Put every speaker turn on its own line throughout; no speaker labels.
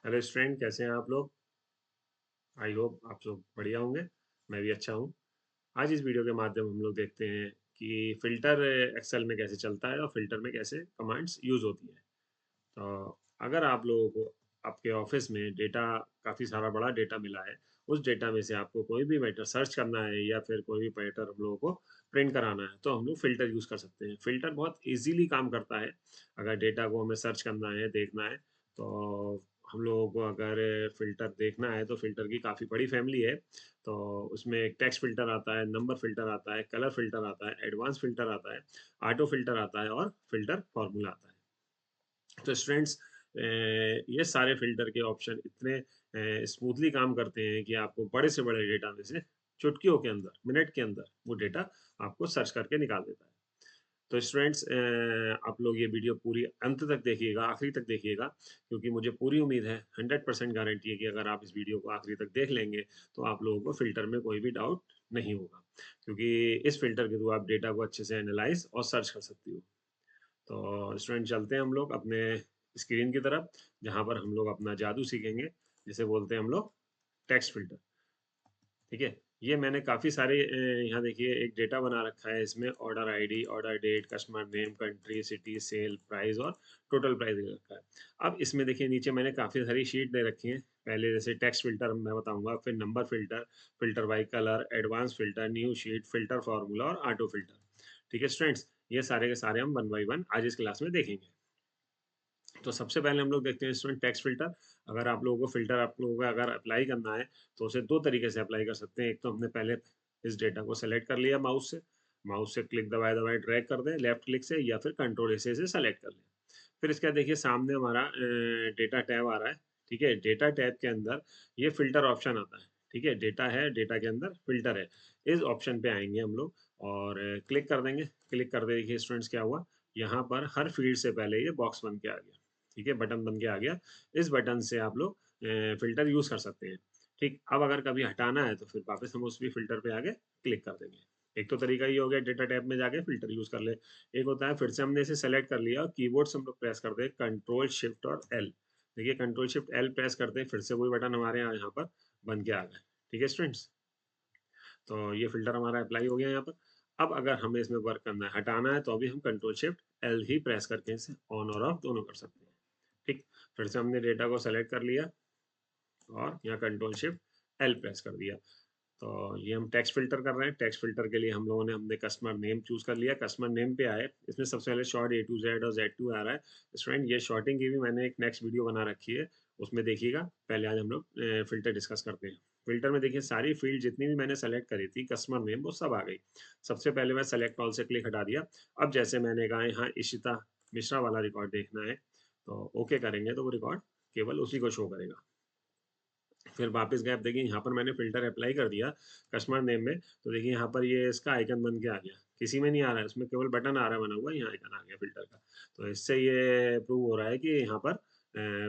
Hello student, कैसे हैं आप लोग। आई होप आप लोग बढ़िया होंगे। मैं भी अच्छा हूँ। आज इस वीडियो के माध्यम हम लोग देखते हैं कि फ़िल्टर एक्सेल में कैसे चलता है और फ़िल्टर में कैसे कमांड्स यूज़ होती हैं। तो अगर आप लोगों को आपके ऑफिस में डेटा, काफ़ी सारा बड़ा डेटा मिला है, उस डेटा में से आपको कोई भी मैटर सर्च करना है या फिर कोई भी मैटर हम लोगों को प्रिंट कराना है, तो हम लोग फ़िल्टर यूज़ कर सकते हैं। फ़िल्टर बहुत ईज़िली काम करता है। अगर डेटा को हमें सर्च करना है, देखना है, तो हम लोगों को अगर फ़िल्टर देखना है, तो फ़िल्टर की काफ़ी बड़ी फ़ैमिली है। तो उसमें एक टेक्स्ट फ़िल्टर आता है, नंबर फ़िल्टर आता है, कलर फ़िल्टर आता है, एडवांस फ़िल्टर आता है, ऑटो फ़िल्टर आता है और फ़िल्टर फ़ॉर्मूला आता है। तो स्टूडेंट्स, ये सारे फ़िल्टर के ऑप्शन इतने स्मूथली काम करते हैं कि आपको बड़े से बड़े डेटा में से चुटकियों के अंदर, मिनट के अंदर वो डेटा आपको सर्च करके निकाल देता है। तो स्टूडेंट्स, आप लोग ये वीडियो पूरी अंत तक देखिएगा, आखिरी तक देखिएगा, क्योंकि मुझे पूरी उम्मीद है, 100% गारंटी है कि अगर आप इस वीडियो को आखिरी तक देख लेंगे, तो आप लोगों को फ़िल्टर में कोई भी डाउट नहीं होगा, क्योंकि इस फ़िल्टर के थ्रू आप डेटा को अच्छे से एनालाइज़ और सर्च कर सकती हो। तो स्टूडेंट, चलते हैं हम लोग अपने स्क्रीन की तरफ, जहाँ पर हम लोग अपना जादू सीखेंगे, जिसे बोलते हैं हम लोग टेक्स्ट फ़िल्टर। ठीक है? ये मैंने काफ़ी सारे यहाँ देखिए एक डेटा बना रखा है, इसमें order ID, order date, customer name, country, city, sale, price और टोटल प्राइस दे रखा है। अब इसमें देखिए नीचे मैंने काफ़ी सारी शीट दे रखी हैं। पहले जैसे टेक्स्ट फ़िल्टर मैं बताऊँगा, फिर number filter, filter by colour, advance filter, new sheet, filter formula और ऑटो फ़िल्टर। ठीक है स्टूडेंट्स? ये सारे के सारे हम वन बाय वन आज इस क्लास में देखेंगे। तो सबसे पहले हम लोग देखते हैं स्टूडेंट टेक्स्ट फ़िल्टर। अगर आप लोगों को फ़िल्टर आप लोगों को अगर अप्लाई करना है, तो उसे 2 तरीके से अप्लाई कर सकते हैं। एक तो हमने पहले इस डेटा को सेलेक्ट कर लिया माउस से क्लिक दबाए-दबाए ड्रैग कर दें लेफ्ट क्लिक से, या फिर कंट्रोल ए से सेलेक्ट कर लें। फिर इसके बाद देखिए सामने हमारा डेटा टैब आ रहा है, ठीक है? डेटा टैब के अंदर ये फ़िल्टर ऑप्शन आता है, ठीक है? डेटा है, डेटा के अंदर फ़िल्टर है। इस ऑप्शन पे आएँगे हम लोग और क्लिक कर देंगे। क्लिक करते ही देखिए स्टूडेंट्स क्या हुआ, यहाँ पर हर फ़ील्ड से पहले ये बॉक्स बन के आ गया। ठीक है, बटन बन के आ गया। इस बटन से आप लोग फ़िल्टर यूज़ कर सकते हैं। ठीक, अब अगर कभी हटाना है, तो फिर वापस हम उस भी फ़िल्टर पे आके क्लिक कर देंगे। एक तो तरीका ये हो गया डेटा टैब में जाके फ़िल्टर यूज़ कर ले। एक होता है फिर से हमने इसे सेलेक्ट कर लिया और कीबोर्ड से हम लोग प्रेस करते हैं कंट्रोल शिफ्ट और एल। देखिए कंट्रोल शिफ्ट एल प्रेस करते हैं, फिर से वही बटन हमारे यहाँ पर बन के आ गए। ठीक है स्टूडेंट्स? तो ये फ़िल्टर हमारा अप्लाई हो गया यहाँ पर। अब अगर हमें इसमें वर्क करना है, हटाना है, तो अभी हम कंट्रोल शिफ्ट एल ही प्रेस करके इसे ऑन और ऑफ दोनों कर सकते हैं। ठीक, फिर से हमने डेटा को सेलेक्ट कर लिया और यहाँ कंट्रोल शिफ्ट एल प्रेस कर दिया। तो ये हम टेक्स्ट फ़िल्टर कर रहे हैं। टेक्स्ट फ़िल्टर के लिए हम लोगों ने हमने कस्टमर नेम चूज़ कर लिया। कस्टमर नेम पे आए, इसमें सबसे पहले शॉर्ट ए टू ज़ेड और ज़ेड टू आ रहा है। स्टूडेंट, ये शॉर्टिंग की भी मैंने एक नेक्स्ट वीडियो बना रखी है, उसमें देखिएगा। पहले आज हम लोग फ़िल्टर डिस्कस करते हैं। फ़िल्टर में देखिए सारी फ़ील्ड जितनी भी मैंने सेलेक्ट करी थी, कस्टमर नेम वो सब आ गई। सबसे पहले मैं सेलेक्ट ऑल से क्लिक हटा दिया। अब जैसे मैंने कहा यहाँ इशिता मिश्रा वाला रिकॉर्ड देखना है, तो ओके करेंगे तो वो रिकॉर्ड केवल उसी को शो करेगा। फिर वापस गए, अब देखिए यहाँ पर मैंने फ़िल्टर अप्लाई कर दिया कस्टमर नेम में, तो देखिए यहाँ पर ये इसका आइकन बन के आ गया। किसी में नहीं आ रहा है, उसमें केवल बटन आ रहा है बना हुआ, यहाँ आइकन आ गया फ़िल्टर का। तो इससे ये प्रूव हो रहा है कि यहाँ पर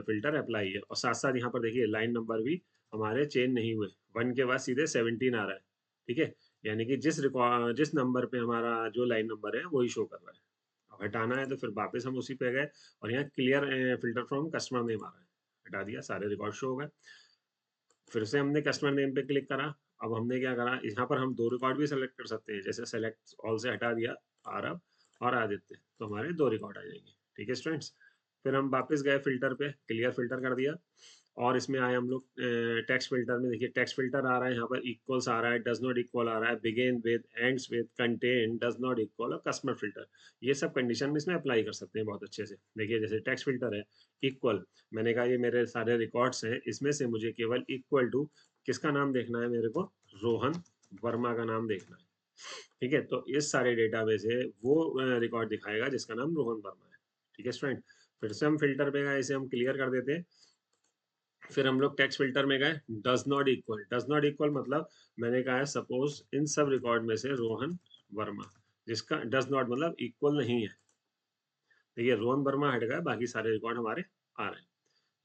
फ़िल्टर अप्लाई है और साथ-साथ यहाँ पर देखिए लाइन नंबर भी हमारे चेंज नहीं हुए। 1 के बाद सीधे 17 आ रहा है, ठीक है? यानी कि जिस नंबर पे हमारा जो लाइन नंबर है, वही शो कर रहा है। अब हटाना है, तो फिर वापस हम उसी पे गए और यहाँ clear filter from customer name आ रहा है। हटा दिया, सारे रिकॉर्ड शो हो गए। फिर से हमने कस्टमर नेम पे क्लिक करा। अब हमने क्या करा, यहाँ पर हम 2 रिकॉर्ड भी सेलेक्ट कर सकते हैं। जैसे सेलेक्ट ऑल से हटा दिया आरव और आदित्य, तो हमारे 2 रिकॉर्ड आ जाएँगे। ठीक है स्टूडेंट्स? फिर हम वापस गए फ़िल्टर पे, क्लियर फ़िल्टर कर दिया और इसमें आए हम लोग टेक्स्ट फ़िल्टर में। देखिए टेक्स्ट फ़िल्टर आ रहा है, यहाँ पर इक्वल्स आ रहा है, डज़ नॉट इक्वल आ रहा है, begin with, ends with, contain, does not equal और कस्टमर फ़िल्टर। ये सब कंडीशन में इसमें अप्लाई कर सकते हैं बहुत अच्छे से। देखिए जैसे टेक्स्ट फ़िल्टर है, इक्वल, मैंने कहा ये मेरे सारे रिकॉर्ड्स हैं, इसमें से मुझे केवल इक्वल टू किसका नाम देखना है मेरे को? रोहन वर्मा का नाम देखना है। ठीक है? तो इस सारे डेटा में से वो रिकॉर्ड दिखाएगा जिसका नाम रोहन वर्मा है। ठीक है स्टूडेंट? फिर से हम फ़िल्टर पे गए, इसे हम क्लियर कर देते हैं। फिर हम लोग टेक्स्ट फ़िल्टर में गए, डज़ नॉट इक्वल मतलब मैंने कहा है सपोज़ इन सब रिकॉर्ड में से रोहन वर्मा, जिसका डज़ नॉट मतलब इक्वल नहीं है। देखिए रोहन वर्मा हट गया, बाकी सारे रिकॉर्ड हमारे आ रहे हैं।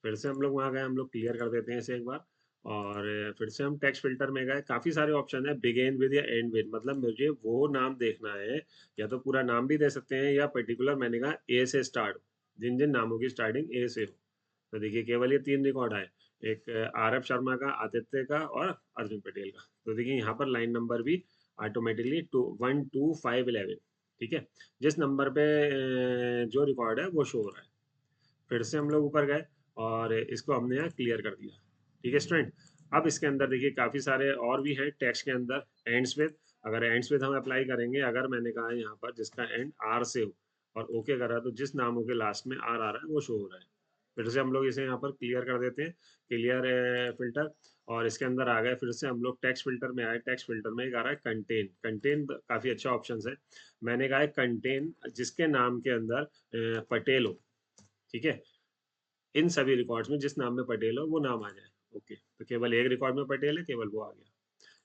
फिर से हम लोग वहाँ गए, हम लोग क्लियर कर देते हैं इसे एक बार और फिर से हम टेक्स्ट फ़िल्टर में गए, काफ़ी सारे ऑप्शन हैं, बिगिन विद या एंड विद, मतलब मुझे वो नाम देखना है, या तो पूरा नाम भी दे सकते हैं या पर्टिकुलर मैंने कहा ए से स्टार्ट हो, जिन-जिन नामों की स्टार्टिंग ए से हो। तो देखिए केवल ये 3 रिकॉर्ड आए, एक आरएफ शर्मा का, आदित्य का और अर्जुन पटेल का। तो देखिए यहाँ पर लाइन नंबर भी ऑटोमेटिकली 12511, ठीक है, जिस नंबर पे जो रिकॉर्ड है वो शो हो रहा है। फिर से हम लोग ऊपर गए और इसको हमने यहाँ क्लियर कर दिया, ठीक है स्टूडेंट। अब इसके अंदर देखिए काफ़ी सारे और भी हैं टेक्स्ट के अंदर, एंड्स विद, अगर एंड्स विद हम अप्लाई करेंगे, अगर मैंने कहा यहाँ पर जिसका एंड आर से हो और ओके करा, तो जिस नामों के लास्ट में आर आ रहा है वो शो हो रहा है। फिर से हम लोग इसे यहाँ पर क्लियर कर देते हैं, क्लियर फिल्टर, और इसके अंदर आ गए। फिर से हम लोग टेक्स्ट फिल्टर में आए, टेक्स्ट फिल्टर में एक आ रहा है कंटेन। कंटेन काफ़ी अच्छा ऑप्शन है, मैंने कहा है कंटेन जिसके नाम के अंदर पटेल हो, ठीक है, इन सभी रिकॉर्ड्स में जिस नाम में पटेल हो वो नाम आ जाए। ओके, तो केवल एक रिकॉर्ड में पटेल है, केवल वो आ गया।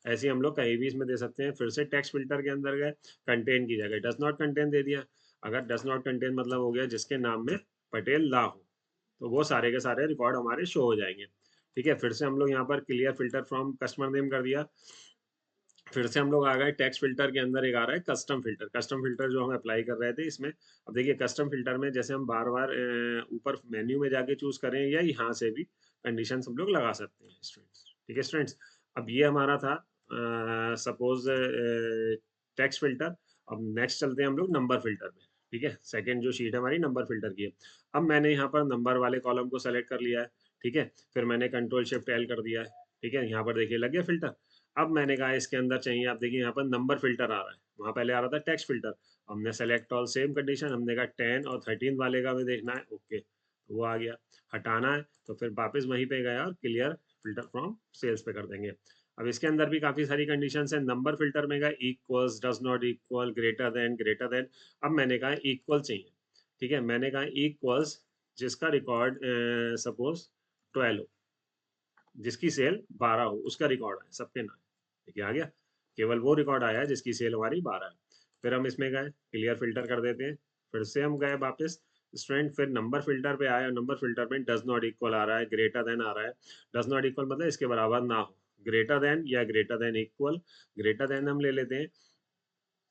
ऐसे ही हम लोग कहीं भी इसमें दे सकते हैं। फिर से टेक्स्ट फिल्टर के अंदर गए, कंटेन की जगह डज नॉट कंटेन दे दिया। अगर डज नॉट कंटेन मतलब हो गया जिसके नाम में पटेल ना हो, तो वो सारे के सारे रिकॉर्ड हमारे शो हो जाएंगे, ठीक है। फिर से हम लोग यहाँ पर clear filter from customer name कर दिया। फिर से हम लोग आ गए टेक्स्ट फिल्टर के अंदर, एक आ रहा है कस्टम फिल्टर। कस्टम फिल्टर जो हम अप्लाई कर रहे थे इसमें, अब देखिए कस्टम फिल्टर में जैसे हम बार बार ऊपर मेन्यू में जाके चूज करें या यहाँ से भी कंडीशन हम लोग लगा सकते हैं स्टूडेंट्स, ठीक है स्टूडेंट्स। अब ये हमारा था सपोज टेक्स्ट फिल्टर। अब नेक्स्ट चलते हैं हम लोग नंबर फिल्टर में, ठीक है। सेकेंड जो शीट है हमारी नंबर फिल्टर की है। अब मैंने यहाँ पर नंबर वाले कॉलम को सेलेक्ट कर लिया है, ठीक है। फिर मैंने कंट्रोल शिफ्ट एल कर दिया है, ठीक है। यहाँ पर देखिए लग गया फिल्टर। अब मैंने कहा इसके अंदर चाहिए, आप देखिए यहाँ पर नंबर फिल्टर आ रहा है, वहाँ पहले आ रहा था टेक्स्ट फिल्टर। हमने सेलेक्ट ऑल सेम कंडीशन, हमने कहा 10 और 13 वाले का भी देखना है, ओके, तो वो आ गया। हटाना है तो फिर वापस वहीं पे गया और क्लियर फिल्टर फ्रॉम सेल्स पे कर देंगे। अब इसके अंदर भी काफी सारी कंडीशन है। नंबर फिल्टर में गया equals, does not equal, greater than, greater than. अब मैंने कहा इक्वल चाहिए, ठीक है। मैंने कहा इक्वल्स जिसका रिकॉर्ड सपोज 12 हो, जिसकी सेल 12 हो, उसका रिकॉर्ड है सबके नाम, देखिए आ गया। केवल वो रिकॉर्ड आया है जिसकी सेल हमारी 12 है। फिर हम इसमें गए क्लियर फिल्टर कर देते हैं। फिर से हम गए वापस स्टूडेंट, फिर नंबर फिल्टर पे आया। नंबर फिल्टर में डज नॉट इक्वल आ रहा है, ग्रेटर देन आ रहा है। डज नॉट इक्वल मतलब इसके बराबर ना हो, ग्रेटर देन या greater than equal. Greater than हम ले लेते हैं।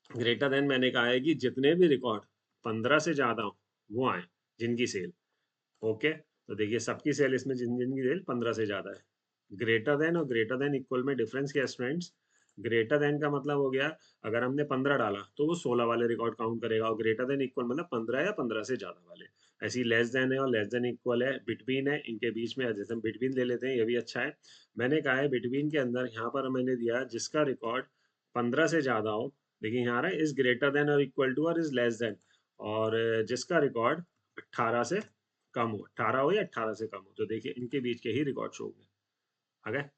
ग्रेटर देन मैंने कहा है कि जितने भी रिकॉर्ड 15 से ज्यादा हो वो आए, जिनकी सेल, ओके। तो देखिए सबकी सेल इसमें, जिन जिनकी सेल 15 से ज्यादा है। ग्रेटर देन और ग्रेटर देन इक्वल में डिफरेंस क्या है स्टूडेंट्स? ग्रेटर देन का मतलब हो गया अगर हमने 15 डाला तो वो 16 वाले रिकॉर्ड काउंट करेगा, और ग्रेटर देन इक्वल मतलब 15 या 15 से ज्यादा वाले। ऐसी लेस देन है और लेस देन इक्वल है, बिटवीन है, इनके बीच में जैसे हम बिटवीन ले लेते हैं, ये भी अच्छा है। मैंने कहा है बिटवीन के अंदर यहाँ पर मैंने दिया जिसका रिकॉर्ड 15 से ज्यादा हो, देखिए यहाँ आ रहा है इज ग्रेटर देन और इक्वल टू और इज लेस देन, और जिसका रिकॉर्ड 18 से कम हो, 18 हो या 18 से कम हो, तो देखिए इनके बीच के ही रिकॉर्ड शो होंगे। आ गए?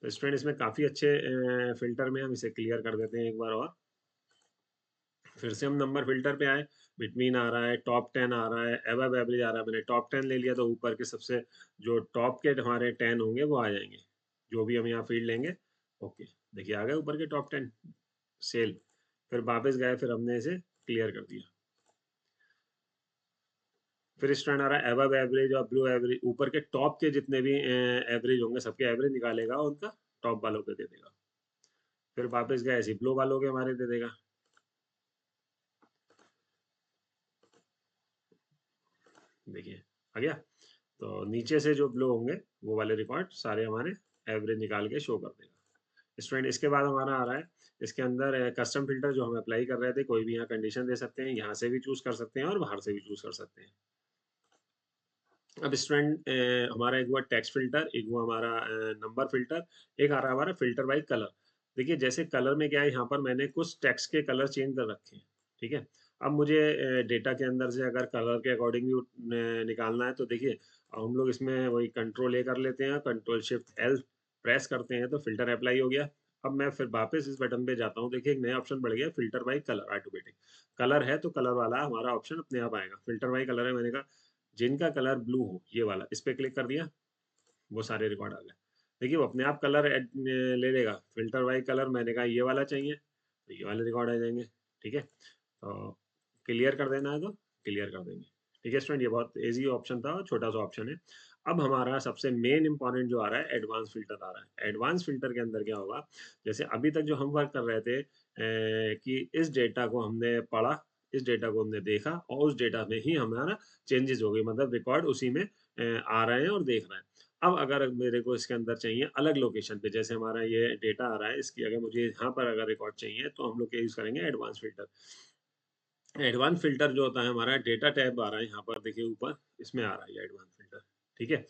तो स्टूडेंट इसमें काफी अच्छे फिल्टर में हम इसे क्लियर कर देते हैं एक बार और। फिर से हम नंबर फिल्टर पे आए, बिटवीन आ रहा है, टॉप 10 आ रहा है, एबव एवरेज आ रहा है। मैंने टॉप 10 ले लिया तो ऊपर के सबसे जो टॉप के हमारे 10 होंगे वो आ जाएंगे, जो भी हम यहाँ फील्ड लेंगे। ओके, देखिए आ गए ऊपर के टॉप 10 सेल। फिर वापस गए, फिर हमने इसे क्लियर कर दिया। फिर स्टैंड आ रहा है एबव एवरेज और ब्लू एवरेज, ऊपर के टॉप के जितने भी एवरेज होंगे सबके एवरेज निकालेगा और उनका टॉप वालों पे दे देगा। फिर वापस गए ऐसे ब्लू वालों के हमारे दे देगा, देखिए आ गया। तो नीचे से जो ब्लू होंगे वो वाले रिकॉर्ड सारे हमारे एवरेज निकाल के शो कर देगा। स्टूडेंट इसके बाद हमारा आ रहा है इसके अंदर कस्टम फिल्टर जो हम अप्लाई कर रहे थे, कोई भी यहाँ कंडीशन दे सकते हैं, यहाँ से भी चूज कर सकते हैं और बाहर से भी चूज कर सकते हैं। अब स्टूडेंट हमारा एक हुआ टेक्स्ट फिल्टर, एक हुआ हमारा नंबर फिल्टर, एक आ रहा है हमारा फिल्टर बाई कलर। देखिए जैसे कलर में क्या है, यहाँ पर मैंने कुछ टेक्स्ट के कलर चेंज कर रखे हैं, ठीक है। अब मुझे डेटा के अंदर से अगर कलर के अकॉर्डिंग भी निकालना है, तो देखिए हम लोग इसमें वही कंट्रोल ए कर लेते हैं, कंट्रोल शिफ्ट एल प्रेस करते हैं तो फिल्टर अप्लाई हो गया। अब मैं फिर वापस इस बटन पे जाता हूँ, देखिए एक नया ऑप्शन बढ़ गया, filter by colour automatic. Colour है तो कलर वाला हमारा ऑप्शन अपने आप आएगा। फिल्टर बाई कलर है, मैंने कहा जिनका कलर ब्लू हो ये वाला, इस पे क्लिक कर दिया, वो सारे रिकॉर्ड आ गए। देखिए वो अपने आप कलर ले लेगा। फिल्टर बाई कलर मैंने कहा ये वाला चाहिए तो ये वाले रिकॉर्ड आ जाएंगे, ठीक है। तो क्लियर कर देना है तो क्लियर कर देंगे, ठीक है स्टूडेंट। ये बहुत इजी ऑप्शन था और छोटा सा ऑप्शन है। अब हमारा सबसे मेन इंपॉर्टेंट जो आ रहा है एडवांस फिल्टर आ रहा है। एडवांस फिल्टर के अंदर क्या होगा, जैसे अभी तक जो हम वर्क कर रहे थे कि इस डेटा को हमने पढ़ा, इस डेटा को हमने देखा और उस डेटा में ही हमारा चेंजेस हो गई, मतलब रिकॉर्ड उसी में आ रहे हैं और देख रहे हैं। अब अगर मेरे को इसके अंदर चाहिए अलग लोकेशन पे, जैसे हमारा ये डेटा आ रहा है, इसकी अगर मुझे यहाँ पर अगर रिकॉर्ड चाहिए तो हम लोग क्या यूज़ करेंगे, एडवांस फ़िल्टर। एडवांस फ़िल्टर जो होता है हमारा, डेटा टैब आ रहा है यहाँ पर देखिए ऊपर, इसमें आ रहा है ये एडवांस फ़िल्टर, ठीक है?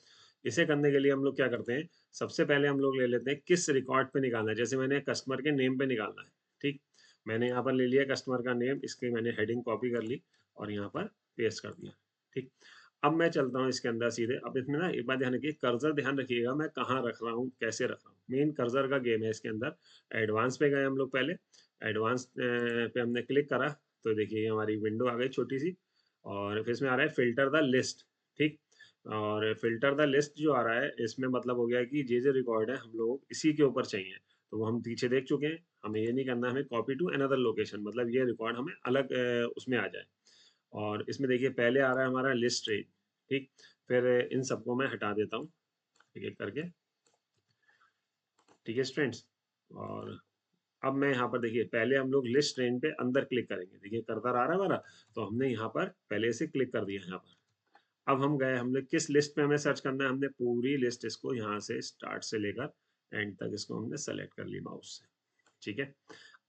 इसे करने के लिए हम लोग क्या करते हैं, सबसे पहले हम लोग ले लेते हैं किस रिकॉर्ड पे निकालना है। जैसे मैंने कस्टमर के नेम पे निकालना है, ठीक? मैंने यहाँ पर ले लिया कस्टमर का नेम, इसकी मैंने हेडिंग कॉपी कर ली और यहाँ पर पेस्ट कर दिया, ठीक? अब मैं चलता हूँ इसके अंदर सीधे। अब इसमें ना एक बात ध्यान रखिए, कर्सर ध्यान रखिएगा मैं कहाँ रख रहा हूँ, कैसे रख रहा हूँ। मेन कर्सर का गेम है इसके अंदर। एडवांस पे गए हम लोग पहले, एडवांस पे हमने क्लिक करा, तो देखिए ये हमारी विंडो आ गई छोटी सी, और फिर इसमें आ रहा है फ़िल्टर द लिस्ट, ठीक? और फ़िल्टर द लिस्ट जो आ रहा है, इसमें मतलब हो गया कि ये जो रिकॉर्ड है हम लोग इसी के ऊपर चाहिए। तो वो हम पीछे देख चुके हैं, हमें ये नहीं करना, हमें कॉपी टू अनदर लोकेशन, मतलब ये रिकॉर्ड हमें अलग उसमें आ जाए। और इसमें देखिए पहले आ रहा है हमारा लिस्ट रेंज, ठीक? फिर इन सबको मैं हटा देता हूँ एक-एक करके, ठीक है स्टूडेंट्स? और अब मैं यहाँ पर देखिए पहले हम लोग लिस्ट रेंज पे अंदर क्लिक करेंगे। देखिए कर्सर आ रहा है हमारा, तो हमने यहाँ पर पहले से क्लिक कर दिया यहाँ पर। अब हम गए, हमने किस लिस्ट पे हमें सर्च करना है, हमने पूरी लिस्ट इसको यहाँ से स्टार्ट से लेकर एंड तक इसको हमने सेलेक्ट कर ली माउस से, ठीक है?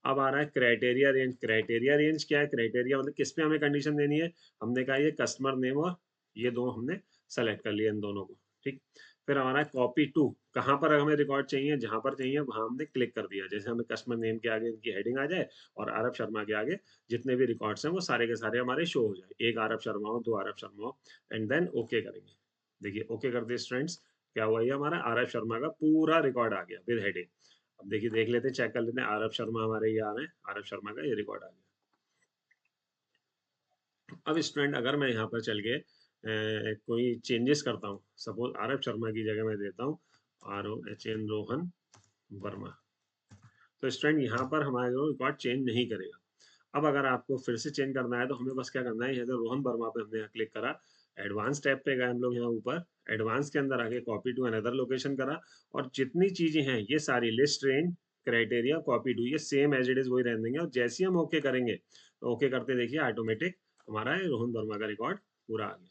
अब आ रहा है क्राइटेरिया रेंज। क्राइटेरिया रेंज क्या है? क्राइटेरिया मतलब किस पे हमें कंडीशन देनी है। हमने कहा ये कस्टमर नेम और ये दो हमने सेलेक्ट कर लिया इन दोनों को, ठीक? फिर हमारा है कॉपी टू, कहाँ पर हमें रिकॉर्ड चाहिए, जहाँ पर चाहिए वहाँ हमने क्लिक कर दिया। जैसे हमें कस्टमर नेम के आगे इनकी हेडिंग आ जाए और आरव शर्मा के आगे जितने भी रिकॉर्ड्स हैं वो सारे के सारे हमारे शो हो जाए। एक आरव शर्मा हो, दो आरव शर्मा हो, एंड देन ओके करेंगे। देखिए ओके कर दिए स्टूडेंट्स, क्या हुआ, ये हमारा आरव शर्मा का पूरा रिकॉर्ड आ गया विद हेडिंग। अब देखिए देख लेते हैं, चेक कर लेते हैं। आरव शर्मा हमारे ये आ रहे हैं, आरव शर्मा का ये रिकॉर्ड आ गया। अब स्टूडेंट अगर मैं यहाँ पर चल के कोई चेंजेस करता हूँ, सपोज आरव शर्मा की जगह मैं देता हूँ ROHN रोहन वर्मा, तो स्टूडेंट यहाँ पर हमारा जो रिकॉर्ड चेंज नहीं करेगा। अब अगर आपको फिर से चेंज करना है तो हमें बस क्या करना है, यहाँ रोहन वर्मा पे हमने यहाँ क्लिक करा, एडवांस टैब पे गए हम लोग यहाँ ऊपर, एडवांस के अंदर आके कॉपी टू अनदर लोकेशन करा, और जितनी चीजें हैं ये सारी list range criteria copy to ये सेम एज इट इज वही रहने देंगे। और जैसे ही हम ओके करेंगे, तो ओके करते देखिए ऑटोमेटिक हमारा रोहन वर्मा का रिकॉर्ड पूरा आ गया।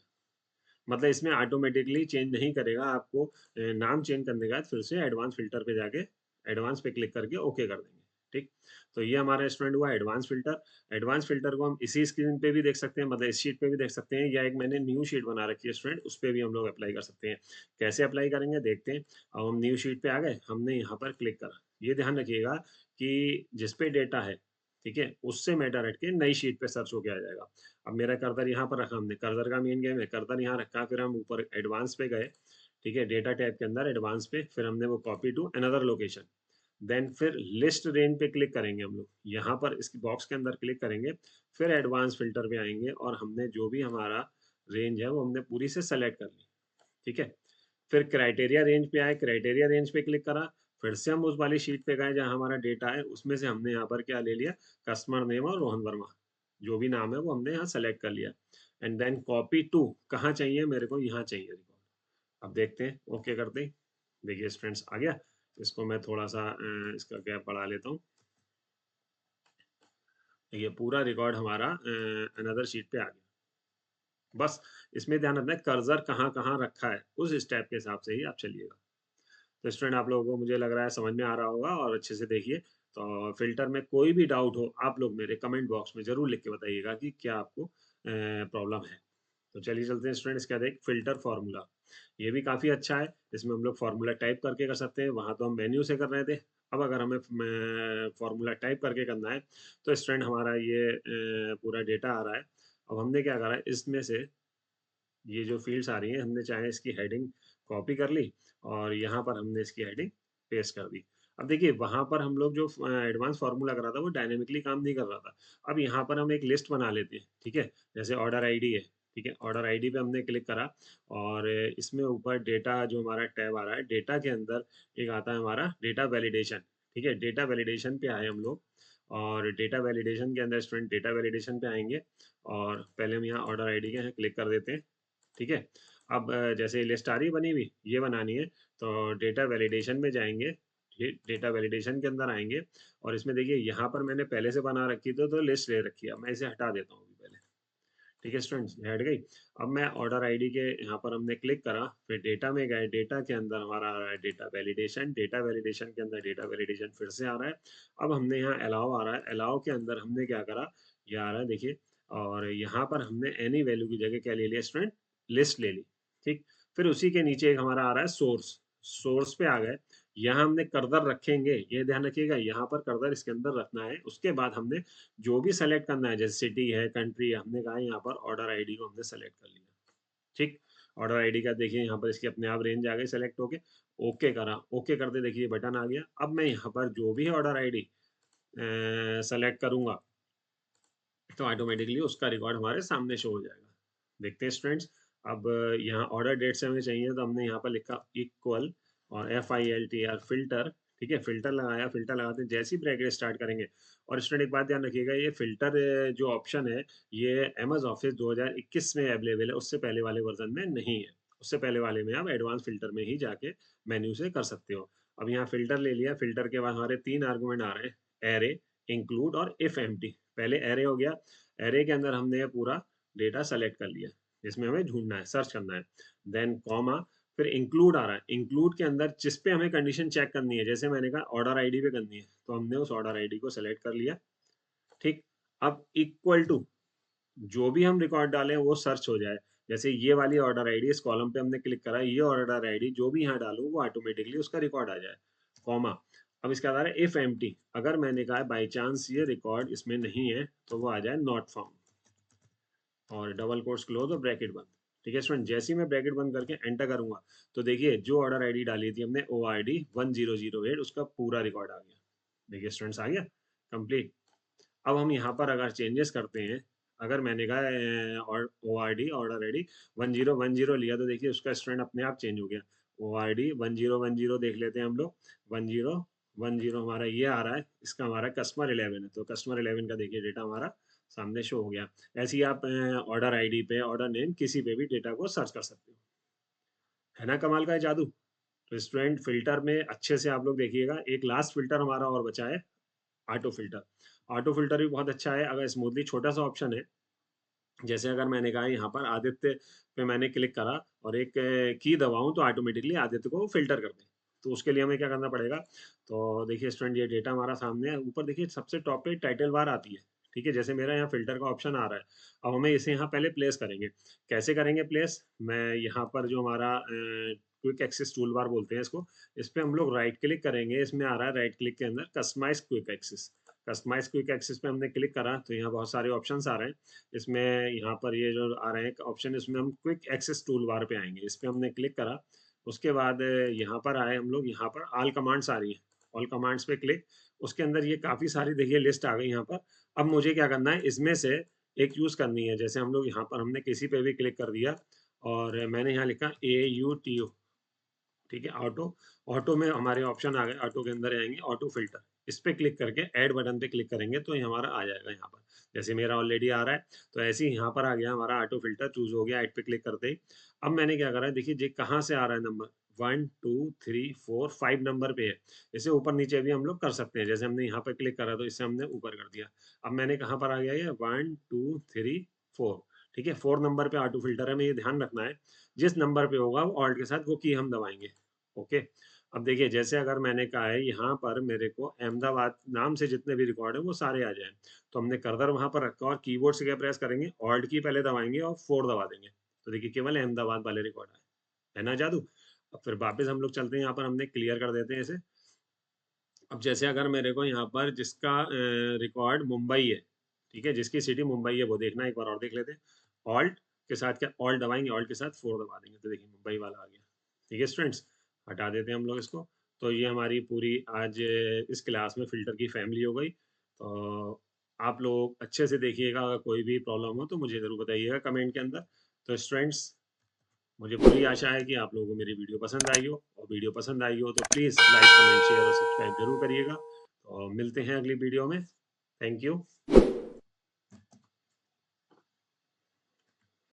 मतलब इसमें ऑटोमेटिकली चेंज नहीं करेगा, आपको नाम चेंज करने के बाद फिर से एडवांस फ़िल्टर पे जाके एडवांस पे क्लिक करके ओके कर देंगे, ठीक? तो ये हमारा स्टूडेंट हुआ एडवांस फ़िल्टर। एडवांस फ़िल्टर को हम इसी स्क्रीन पे भी देख सकते हैं, मतलब इस शीट पे भी देख सकते हैं, या एक मैंने न्यू शीट बना रखी है स्टूडेंट, उस पे भी हम लोग अप्लाई कर सकते हैं। कैसे अप्लाई करेंगे देखते हैं। अब हम न्यू शीट पे आ गए, हमने यहाँ पर क्लिक करा। ये ध्यान रखिएगा कि जिस पे डेटा है, ठीक है? उससे मैटर हट के नई शीट पे सर्च होके आ जाएगा। अब मेरा कर्सर यहाँ पर रखा हमने, कर्सर का मेन गेम है, कर्सर यहाँ रखा, फिर हम ऊपर एडवांस पे गए, ठीक है? डेटा टैब के अंदर एडवांस पे, फिर हमने वो copy to another location, then फिर लिस्ट रेंज पे क्लिक करेंगे हम लोग, यहाँ पर इसकी बॉक्स के अंदर क्लिक करेंगे, फिर एडवांस फिल्टर पे आएंगे और हमने जो भी हमारा रेंज है वो हमने पूरी से सेलेक्ट कर ली, ठीक है? फिर क्राइटेरिया रेंज पे आए, क्राइटेरिया रेंज पे क्लिक करा, फिर से हम उस वाली शीट पे गए जहाँ हमारा डेटा है, उसमें से हमने यहाँ पर क्या ले लिया, कस्टमर नेम और रोहन वर्मा, जो भी नाम है वो हमने यहाँ सेलेक्ट कर लिया, एंड देन कॉपी टू, कहाँ चाहिए मेरे को, यहाँ चाहिए रिकॉर्ड। अब देखते हैं, ओके करते ही देखिए स्टूडेंट्स आ गया। इसको मैं थोड़ा सा इसका गैप बढ़ा लेता हूँ। ये पूरा रिकॉर्ड हमारा अनदर शीट पे आ गया। बस इसमें ध्यान रखना है कर्सर कहाँ कहाँ रखा है, उस स्टेप के हिसाब से ही आप चलिएगा। तो स्टूडेंट आप लोगों को मुझे लग रहा है समझ में आ रहा होगा, और अच्छे से देखिए। तो फ़िल्टर में कोई भी डाउट हो, आप लोग मेरे कमेंट बॉक्स में ज़रूर लिख के बताइएगा कि क्या आपको प्रॉब्लम है। तो चलिए चलते हैं स्टूडेंट, इसके बाद एक फ़िल्टर फ़ॉर्मूला। ये भी काफ़ी अच्छा है, इसमें हम लोग फ़ॉर्मूला टाइप करके कर सकते हैं, वहाँ तो हम मेन्यू से कर रहे थे। अब अगर हमें फ़ॉर्मूला टाइप करके करना है, तो स्टूडेंट हमारा ये पूरा डेटा आ रहा है। अब हमने क्या करा है, इसमें से ये जो फ़ील्ड्स आ रही हैं, हमने चाहे इसकी हेडिंग कॉपी कर ली और यहाँ पर हमने इसकी हेडिंग पेस्ट कर दी। अब देखिए वहाँ पर हम लोग जो एडवांस फ़ॉर्मूला करा था वो डायनामिकली काम नहीं कर रहा था। अब यहाँ पर हम एक लिस्ट बना लेते हैं, ठीक है? जैसे ऑर्डर आईडी है, ठीक है? ऑर्डर आईडी पे हमने क्लिक करा और इसमें ऊपर डेटा जो हमारा टैब आ रहा है, डेटा के अंदर एक आता है हमारा डेटा वैलिडेशन, ठीक है? डेटा वैलिडेशन पे आए हम लोग, और डेटा वैलिडेशन के अंदर स्टूडेंट डेटा वैलिडेशन पे आएँगे, और पहले हम यहाँ ऑर्डर आईडी के यहाँ क्लिक कर देते हैं। ठीक है? अब जैसे लिस्ट आ रही है बनी हुई, ये बनानी है, तो डेटा वैलिडेशन में जाएँगे, डेटा वैलिडेशन के अंदर आएँगे, और इसमें देखिए यहाँ पर मैंने पहले से बना रखी थी तो लिस्ट ले रखी है। अब मैं इसे हटा देता हूँ अभी पहले, ठीक है स्टूडेंट्स, ये हट गई। अब मैं ऑर्डर आईडी के यहाँ पर हमने क्लिक करा, फिर डेटा में गए, डेटा के अंदर हमारा आ रहा है डेटा वैलिडेशन, डेटा वैलिडेशन के अंदर डेटा वैलिडेशन फिर से आ रहा है। अब हमने यहाँ अलाउ आ रहा है, अलाउ के अंदर हमने क्या करा, ये आ रहा है देखिए, और यहाँ पर हमने एनी वैल्यू की जगह क्या ले लिया स्टूडेंट, लिस्ट ले ली। ठीक, फिर उसी के नीचे एक हमारा आ रहा है सोर्स, सोर्स पे आ गए। यहाँ हमने कर्सर रखेंगे, ये ध्यान रखिएगा, यहाँ पर कर्सर इसके अंदर रखना है। उसके बाद हमने जो भी सेलेक्ट करना है, जैसे सिटी है, कंट्री है, हमने कहा यहाँ पर ऑर्डर आईडी को हमने सेलेक्ट कर लिया। ठीक, ऑर्डर आईडी का देखिए यहाँ पर इसकी अपने आप रेंज आ गई सेलेक्ट होके, ओके करा, ओके करते देखिए बटन आ गया। अब मैं यहाँ पर जो भी ऑर्डर आईडी सेलेक्ट करूंगा तो ऑटोमेटिकली उसका रिकॉर्ड हमारे सामने शो हो जाएगा। देखते हैं स्टूडेंट्स, अब यहाँ ऑर्डर डेट से हमें चाहिए तो हमने यहाँ पर लिखा इक्वल और FILTR फिल्टर। ठीक है, फिल्टर लगाया, फिल्टर लगाते हैं जैसे ही ब्रैकेट स्टार्ट करेंगे। और स्टूडेंट एक बात ध्यान रखिएगा, ये फिल्टर जो ऑप्शन है ये एमएस ऑफिस 2021 में अवेलेबल है, उससे पहले वाले वर्जन में नहीं है। उससे पहले वाले में आप एडवांस फिल्टर में ही जाके मेन्यू से कर सकते हो। अब यहाँ फिल्टर ले लिया, फिल्टर के बाद हमारे 3 आर्गुमेंट आ रहे हैं, एरे, इंक्लूड और इफ एम्प्टी। पहले एरे हो गया, एरे के अंदर हमने ये पूरा डेटा सेलेक्ट कर लिया जिसमें हमें ढूंढना है, सर्च करना है। देन कॉमा, फिर इंक्लूड आ रहा है, इंक्लूड के अंदर जिस पे हमें कंडीशन चेक करनी है, जैसे मैंने कहा ऑर्डर आईडी पे करनी है तो हमने उस ऑर्डर आईडी को सेलेक्ट कर लिया। ठीक, अब इक्वल टू जो भी हम रिकॉर्ड डालें वो सर्च हो जाए। जैसे ये वाली ऑर्डर आईडी, इस कॉलम पे हमने क्लिक करा, ये ऑर्डर आईडी जो भी यहाँ डालूं वो ऑटोमेटिकली उसका रिकॉर्ड आ जाए। कॉमा, अब इसके बाद इफ एम्प्टी, अगर मैंने कहा बाई चांस ये रिकॉर्ड इसमें नहीं है तो वो आ जाए नॉट फाउंड, और डबल कोट्स क्लोज और ब्रैकेट बंद। ठीक है स्टूडेंट, जैसे ही मैं ब्रैकेट बंद करके एंटर करूंगा तो देखिए जो ऑर्डर आईडी डाली थी हमने ORD 1008, उसका पूरा रिकॉर्ड आ गया। देखिए स्टूडेंट्स, आ गया कंप्लीट। अब हम यहाँ पर अगर चेंजेस करते हैं, अगर मैंने कहा और ORD ऑर्डर आईडी 1010 लिया तो देखिए उसका स्टूडेंट अपने आप चेंज हो गया। ORD 1010 देख लेते हैं हम लोग, 1010 हमारा ये आ रहा है, इसका हमारा कस्टमर 11 है, तो कस्टमर 11 का देखिए डेटा हमारा सामने शो हो गया। ऐसे ही आप ऑर्डर आईडी पे, ऑर्डर नेम, किसी पे भी डेटा को सर्च कर सकते हो। है ना कमाल का है जादू। तो स्टूडेंट फिल्टर में अच्छे से आप लोग देखिएगा, एक लास्ट फिल्टर हमारा और बचा है, ऑटो फिल्टर। ऑटो फिल्टर भी बहुत अच्छा है, अगर स्मूथली, छोटा सा ऑप्शन है। जैसे अगर मैंने कहा यहाँ पर आदित्य पे मैंने क्लिक करा और एक की दबाऊं तो ऑटोमेटिकली आदित्य को फिल्टर कर दे। तो उसके लिए हमें क्या करना पड़ेगा, तो देखिए स्टूडेंट ये डेटा हमारा सामने है, ऊपर देखिए सबसे टॉप पे टाइटल बार आती है। ठीक है, जैसे मेरा यहाँ फिल्टर का ऑप्शन आ रहा है, अब हमें इसे यहाँ पहले प्लेस करेंगे। कैसे करेंगे प्लेस, मैं यहाँ पर जो हमारा क्विक एक्सेस टूल बार बोलते हैं इसको, इस पर हम लोग राइट क्लिक करेंगे, इसमें आ रहा है राइट क्लिक के अंदर customize quick access. Customize quick access पे हमने क्लिक करा तो यहाँ बहुत सारे ऑप्शंस आ रहे हैं। इसमें यहाँ पर ये जो आ रहे हैं ऑप्शन, इसमें हम क्विक एक्सेस टूल बार पे आएंगे, इस पे हमने क्लिक करा। उसके बाद यहाँ पर आए हम लोग, यहाँ पर ऑल कमांड्स आ रही है, ऑल कमांड्स पे क्लिक, उसके अंदर ये काफ़ी सारी देखिए लिस्ट आ गई यहाँ पर। अब मुझे क्या करना है, इसमें से एक यूज़ करनी है। जैसे हम लोग यहाँ पर हमने किसी पे भी क्लिक कर दिया और मैंने यहाँ लिखा AUTO। ठीक है, ऑटो, ऑटो में हमारे ऑप्शन आ गए, ऑटो के अंदर आएंगे ऑटो फिल्टर, इस पे क्लिक करके ऐड बटन पे क्लिक करेंगे तो ये हमारा आ जाएगा यहाँ पर। जैसे मेरा ऑलरेडी आ रहा है तो ऐसे ही यहाँ पर आ गया हमारा ऑटो फिल्टर, चूज हो गया ऐड पे क्लिक करते ही। अब मैंने क्या करा है, देखिए ये कहाँ से आ रहा है नंबर, 1 2 3 4 5 नंबर पे है। इसे ऊपर नीचे भी हम लोग कर सकते हैं, जैसे हमने यहाँ पे क्लिक करा तो इसे हमने ऊपर कर दिया। अब मैंने कहाँ पर आ गया, ये 1 2 3 4। ठीक है, 4 नंबर पे ऑटो फिल्टर है, हमें ये ध्यान रखना है, जिस नंबर पे होगा वो ऑल्ट के साथ वो की हम दबाएंगे। ओके, अब देखिए जैसे अगर मैंने कहा है यहाँ पर मेरे को अहमदाबाद नाम से जितने भी रिकॉर्ड है वो सारे आ जाएं, तो हमने कर्सर वहां पर रखा और कीबोर्ड से क्या प्रेस करेंगे, ऑल्ट की पहले दबाएंगे और 4 दबा देंगे, तो देखिए केवल अहमदाबाद वाले रिकॉर्ड आए। है ना जादू। अब फिर वापस हम लोग चलते हैं, यहाँ पर हमने क्लियर कर देते हैं इसे। अब जैसे अगर मेरे को यहाँ पर जिसका रिकॉर्ड मुंबई है, ठीक है, जिसकी सिटी मुंबई है वो देखना है, एक बार और देख लेते हैं। ऑल्ट के साथ क्या, ऑल्ट दबाएंगे, ऑल्ट के साथ 4 दबा देंगे तो देखिए मुंबई वाला आ गया। ठीक है स्टूडेंट्स, हटा देते हैं हम लोग इसको। तो ये हमारी पूरी आज इस क्लास में फ़िल्टर की फैमिली हो गई। तो आप लोग अच्छे से देखिएगा, अगर कोई भी प्रॉब्लम हो तो मुझे ज़रूर बताइएगा कमेंट के अंदर। तो स्टूडेंट्स, मुझे पूरी आशा है कि आप लोगों को मेरी वीडियो पसंद आई हो, और वीडियो पसंद आई हो तो प्लीज़ लाइक कमेंट शेयर और सब्सक्राइब जरूर करिएगा। तो मिलते हैं अगली वीडियो में। Thank you.